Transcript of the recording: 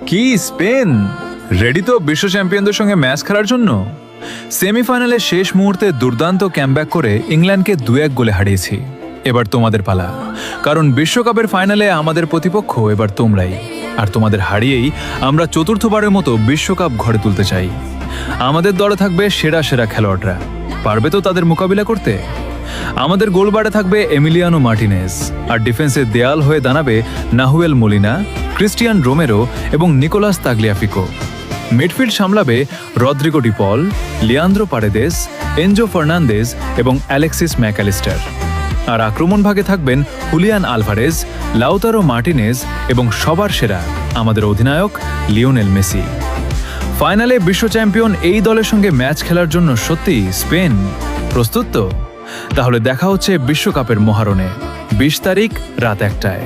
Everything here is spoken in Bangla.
কি স্পেন রেডি তো বিশ্ব চ্যাম্পিয়নদের সঙ্গে ম্যাচ খেলার জন্য? সেমিফাইনালে শেষ মুহূর্তে দুর্দান্ত ক্যামব্যাক করে ইংল্যান্ডকে 2-1 গোলে হারিয়েছি। এবার তোমাদের পালা, কারণ বিশ্বকাপের ফাইনালে আমাদের প্রতিপক্ষ এবার তোমরাই। আর তোমাদের হারিয়েই আমরা চতুর্থবারের মতো বিশ্বকাপ ঘরে তুলতে চাই। আমাদের দলে থাকবে সেরা সেরা খেলোয়াড়রা, পারবে তো তাদের মোকাবিলা করতে? আমাদের গোলবারে থাকবে এমিলিয়ানো মার্টিনেজ, আর ডিফেন্সের দেয়াল হয়ে দাঁড়াবে নাহুয়েল মোলিনা, ক্রিস্টিয়ান রোমেরো এবং নিকোলাস তাগলিয়াফিকো। মিডফিল্ড সামলাবে Rodrigo De Paul, Leandro Paredes, Enzo Fernandez এবং অ্যালেক্সিস ম্যাকঅ্যালিস্টার। আর আক্রমণ ভাগে থাকবেন হুলিয়ান আলভারেজ, লাউতারো মার্টিনেজ এবং সবার সেরা আমাদের অধিনায়ক লিওনেল মেসি। ফাইনালে বিশ্ব চ্যাম্পিয়ন এই দলের সঙ্গে ম্যাচ খেলার জন্য সত্যি স্পেন প্রস্তুত তো? তাহলে দেখা হচ্ছে বিশ্বকাপের মহারণে 20 তারিখ রাত 1টায়।